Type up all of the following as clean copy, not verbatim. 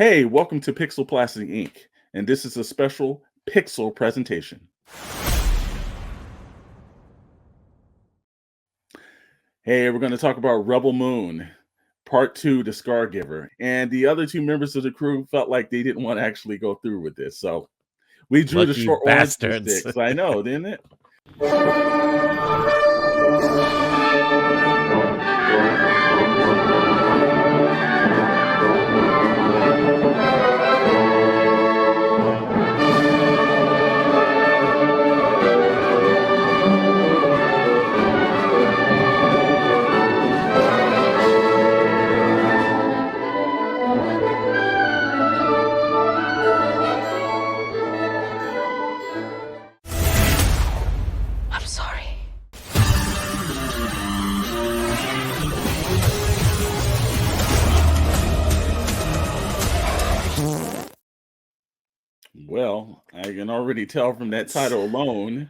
Hey, welcome to Pixel Plastic Inc. And this is a special Pixel presentation. Hey, we're going to talk about Rebel Moon, Part 2, The Scargiver. And the other two members of the crew felt like they didn't want to actually go through with this. So we drew the Lucky short orange to the bastards. sticks. I know, didn't it? I'm sorry. Well, I can already tell from that title alone.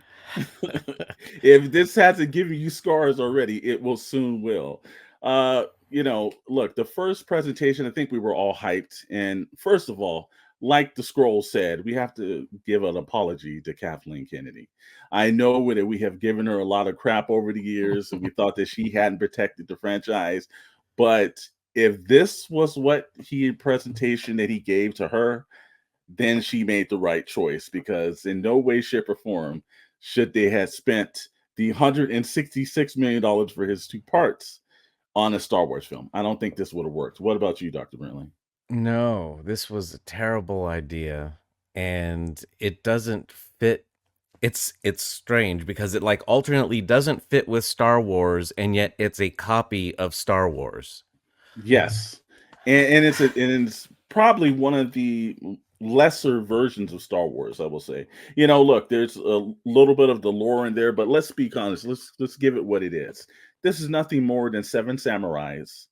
If this hasn't given you scars already, it will soon will. Look, the first presentation, I think we were all hyped. And first of all, like the scroll said, we have to give an apology to Kathleen Kennedy. I know that we have given her a lot of crap over the years, and we thought that she hadn't protected the franchise. But if this was what he presentation that he gave to her, then she made the right choice, because in no way, shape, or form should they have spent the $166 million for his two parts on a Star Wars film. I don't think this would have worked. What about you, Dr. Brantley? No, this was a terrible idea, and it doesn't fit. It's strange because it like alternately doesn't fit with Star Wars, and yet it's a copy of Star Wars. Yes, and it's probably one of the lesser versions of Star Wars, I will say. Look, there's a little bit of the lore in there, but let's be honest. Let's give it what it is. This is nothing more than Seven Samurais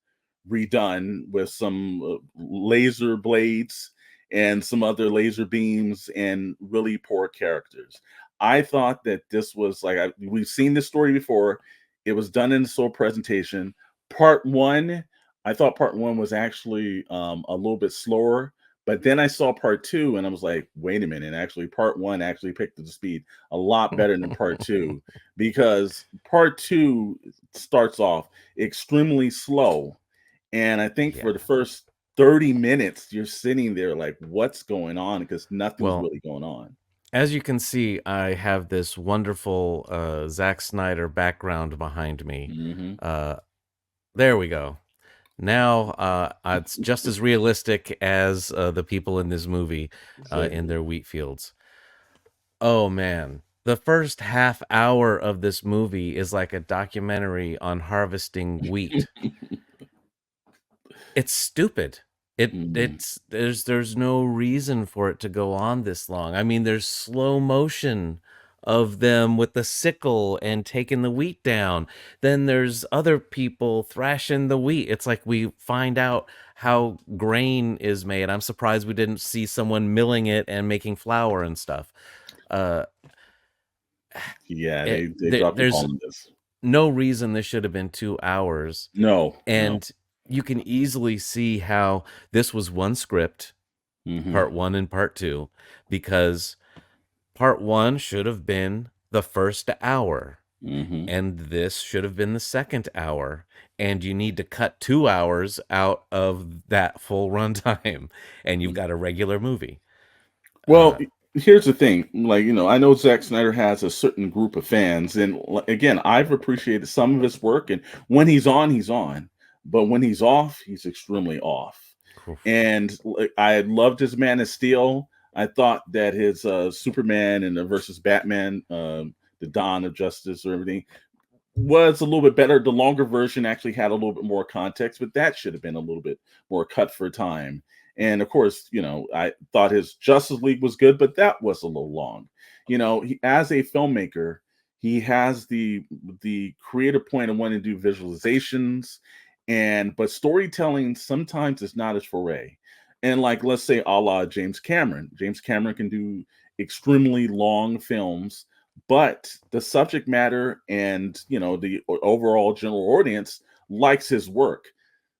redone with some laser blades and some other laser beams and really poor characters. I thought that this was like we've seen this story before. It was done in the Soul presentation. Part one, I thought part one was actually a little bit slower, but then I saw part two and I was like, wait a minute, actually, part one actually picked up the speed a lot better than part two, because part two starts off extremely slow. And I think for Yeah. the first 30 minutes, you're sitting there like, what's going on? Because nothing's Well, really going on. as you can see, I have this wonderful Zack Snyder background behind me. Hmm. There we go. Now it's just as realistic as the people in this movie in their wheat fields. Oh man. The first half hour of this movie is like a documentary on harvesting wheat. It's stupid. Mhm. There's no reason for it to go on this long. I mean, there's slow motion of them with the sickle and taking the wheat down. Then there's other people thrashing the wheat. It's like we find out how grain is made. I'm surprised we didn't see someone milling it and making flour and stuff. Uh, Yeah, they dropped the ball there's on this. no reason this should have been 2 hours. No, no. And you can easily see how this was one script, Hmm. part one and part two, because part one should have been the first hour, Hmm. and this should have been the second hour. And you need to cut 2 hours out of that full runtime, and you've got a regular movie. Well, Uh, here's the thing. Like, I know Zack Snyder has a certain group of fans, and again, I've appreciated some of his work. And when he's on, he's on. But when he's off, he's extremely off. And like, I loved his Man of Steel. I thought that his Superman and the versus Batman, the Dawn of Justice or everything, was a little bit better. The longer version actually had a little bit more context, but that should have been a little bit more cut for time. And of course, I thought his Justice League was good, but that was a little long. As a filmmaker, he has the creative point of wanting to do visualizations, but storytelling sometimes is not his foray. And like, let's say, a la James Cameron. James Cameron can do extremely long films, but the subject matter and the overall general audience likes his work.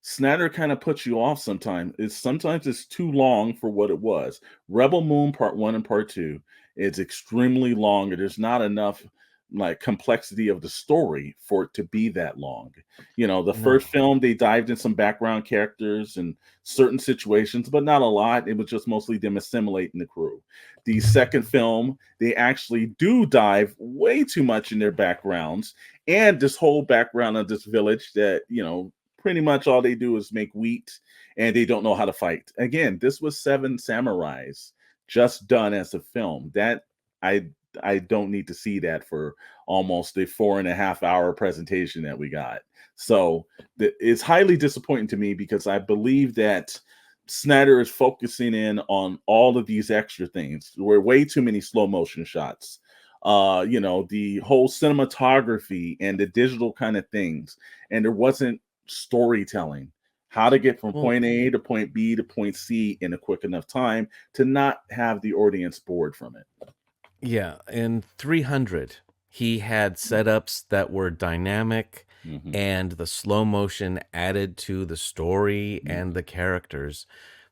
Snyder kind of puts you off sometimes. Sometimes it's too long for what it was. Rebel Moon Part 1 and Part 2 is extremely long, and there's not enough like complexity of the story for it to be that long. The No. first film they dived in some background characters and certain situations, but not a lot. It was just mostly them assimilating the crew. The second film, they actually do dive way too much in their backgrounds and this whole background of this village that, pretty much all they do is make wheat and they don't know how to fight. Again, this was Seven Samurais just done as a film. That I I don't need to see that for almost a 4.5 hour presentation that we got. So it's highly disappointing to me because I believe that Snyder is focusing in on all of these extra things. There were way too many slow motion shots. The whole cinematography and the digital kind of things, and there wasn't storytelling. How to get from Well, point A to point B to point C in a quick enough time to not have the audience bored from it. yeah, in 300, he had setups that were dynamic Mhm, and the slow motion added to the story and mhm, the characters.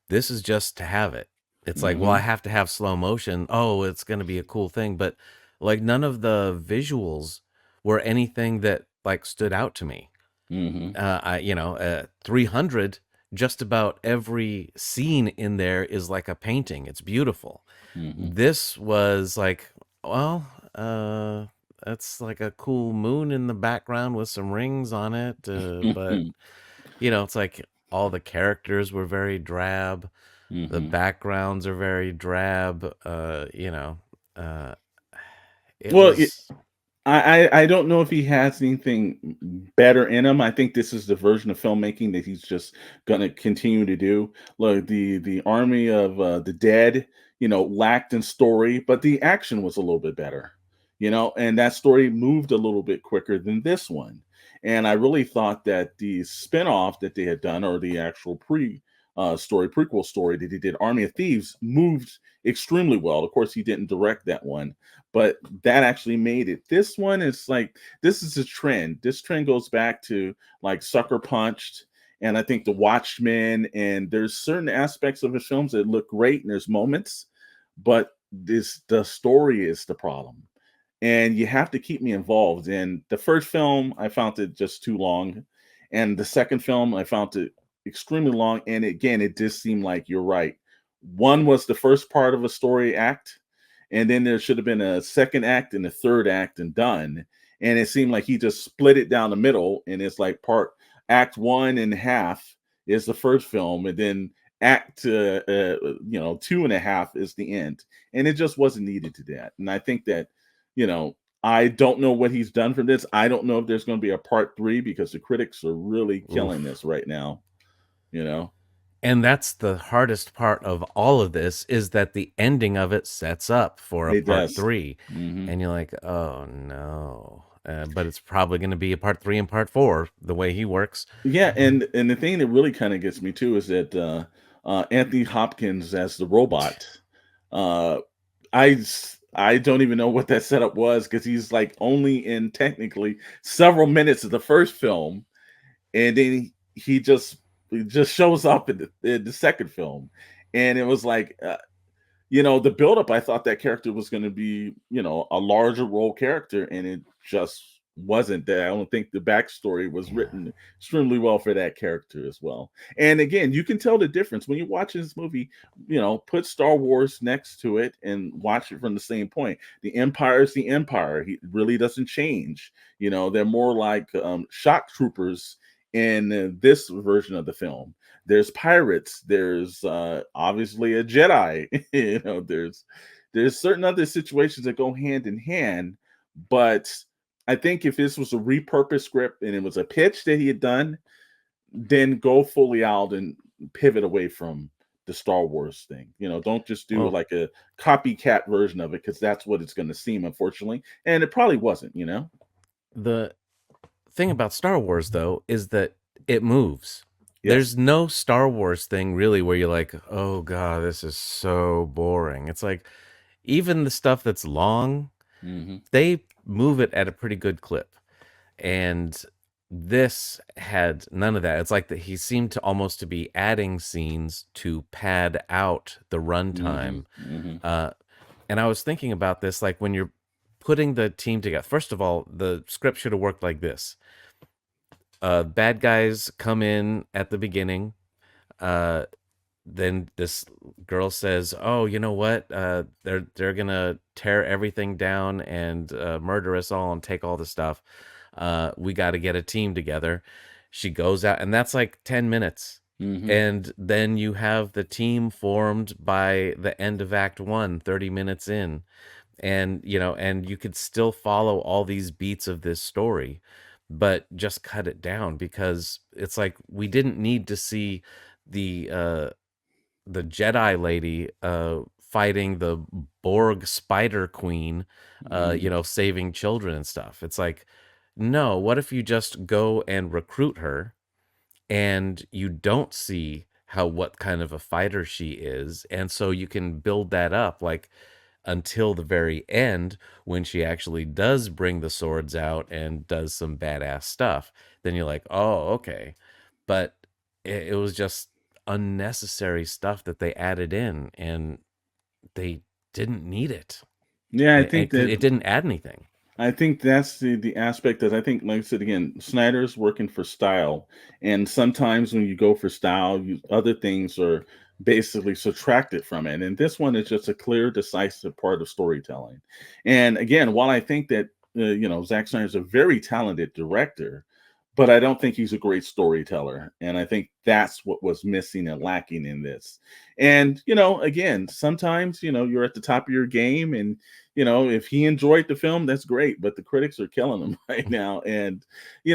This is just to have it. It's like, well, I mhm, have to have slow motion. Oh, it's going to be a cool thing, but like none of the visuals were anything that like stood out to me. mhm, 300, just about every scene in there is like a painting. It's beautiful. mhm. This was like, well, that's like a cool moon in the background with some rings on it. But, it's like all the characters were very drab. The Mhm. backgrounds are very drab. Uh, it Well, was, I don't know if he has anything better in him. I think this is the version of filmmaking that he's just gonna continue to do. Look, the Army of the Dead, lacked in story, but the action was a little bit better. And that story moved a little bit quicker than this one. And I really thought that the spinoff that they had done, or the actual prequel story that he did, Army of Thieves, moved extremely well. Of course, he didn't direct that one, but that actually made it. This one is like this is a trend. This trend goes back to like Sucker Punched and I think The Watchmen. And there's certain aspects of the films that look great and there's moments, but the story is the problem. And you have to keep me involved. And the first film, I found it just too long. And the second film, I found it extremely long. And again, it just seemed like you're right. One was the first part of a story act, and then there should have been a second act and a third act and done. And it seemed like he just split it down the middle, and it's like part act one and a half is the first film, and then act 2.5 is the end, and it just wasn't needed to that. And I think that you know I don't know what he's done from this. I don't know if there's going to be a part three because the critics are really killing oof. this right now. You know, And that's the hardest part of all of this is that the ending of it sets up for a it part does. 3. Hmm. And you're like, oh no. But it's probably going to be a part 3 and part 4, the way he works. Yeah, and the thing that really kind of gets me too is that Anthony Hopkins as the robot. Uh, I don't even know what that setup was because he's like only in technically several minutes of the first film, and then he just shows up in the second film, and it was like the buildup, I thought that character was going to be, a larger role character, and it just wasn't that. I don't think the backstory was Yeah. written extremely well for that character as well. And again, you can tell the difference when you're watching this movie. Put Star Wars next to it and watch it from the same point. The Empire is the Empire. He really doesn't change. They're more like shock troopers in this version of the film. There's pirates, there's obviously a Jedi. There's certain other situations that go hand in hand, but I think if this was a repurposed script and it was a pitch that he had done, then go fully out and pivot away from the Star Wars thing. Don't just do Well, like a copycat version of it because that's what it's going to seem, unfortunately, and it probably wasn't. the thing about Star Wars, though, is that it moves. Yes. There's no Star Wars thing really where you're like, oh God, this is so boring. It's like, even the stuff that's long, Hmm. they move it at a pretty good clip. And This had none of that. It's like that he seemed to almost to be adding scenes to pad out the Hmm. runtime. Hmm. Uh, and I was thinking about this, like when you're putting the team together. First of all, the script should have worked like this: bad guys come in at the beginning. Uh, then this girl says, "Oh, you know what? They're gonna tear everything down and murder us all and take all the stuff. We got to get a team together." She goes out, and that's like 10 minutes. Hmm. And then you have the team formed by the end of Act One, 30 minutes in, and and you could still follow all these beats of this story, but just cut it down because it's like we didn't need to see the uh the Jedi lady fighting the Borg Spider Queen, Hmm. saving children and stuff. It's like, no, what if you just go and recruit her and you don't see what kind of a fighter she is, and so you can build that up like until the very end when she actually does bring the swords out and does some badass stuff. Then you're like, oh, okay. But it was just unnecessary stuff that they added in, and they didn't need it. Yeah, And 'cause it didn't add anything. I think that's the aspect that I think, like I said again, Snyder's working for style, and sometimes when you go for style, other things are basically subtracted from it. And this one is just a clear, decisive part of storytelling. And again, while I think that Zack Snyder's a very talented director, but I don't think he's a great storyteller. And I think that's what was missing and lacking in this. And again, sometimes you're at the top of your game, and if he enjoyed the film, that's great, but the critics are killing him right now. And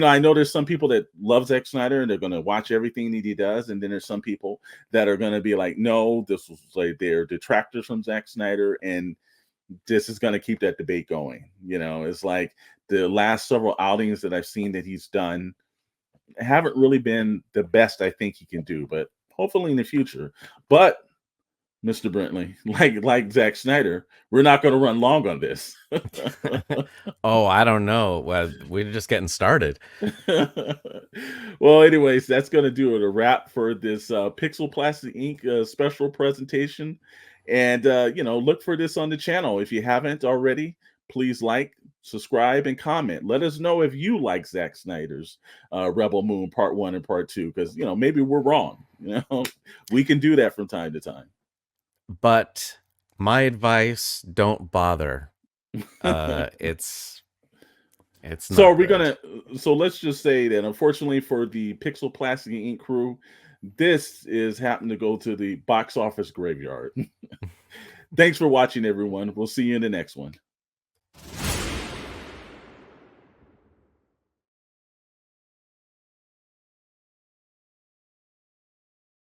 I know there's some people that love Zack Snyder and they're going to watch everything that he does, and then there's some people that are going to be like, no, this was like they're detractors from Zack Snyder, and this is going to keep that debate going. It's like the last several outings that I've seen that he's done haven't really been the best I think he can do, but hopefully in the future. But Mr. Brantley, like Zack Snyder, we're not going to run long on this. Oh, I don't know. Well, we're just getting started. Well, anyways, that's going to do it a wrap for this Pixel Plastic Ink special presentation. And, look for this on the channel. If you haven't already, please like, subscribe, and comment. Let us know if you like Zack Snyder's Rebel Moon Part 1 and Part 2, because, maybe we're wrong. We can do that from time to time. But my advice, don't bother. It's So are not we good. gonna? So let's just say that unfortunately for the Pixel Plastic Ink crew, this is happened to go to the box office graveyard. Thanks for watching, everyone. We'll see you in the next one.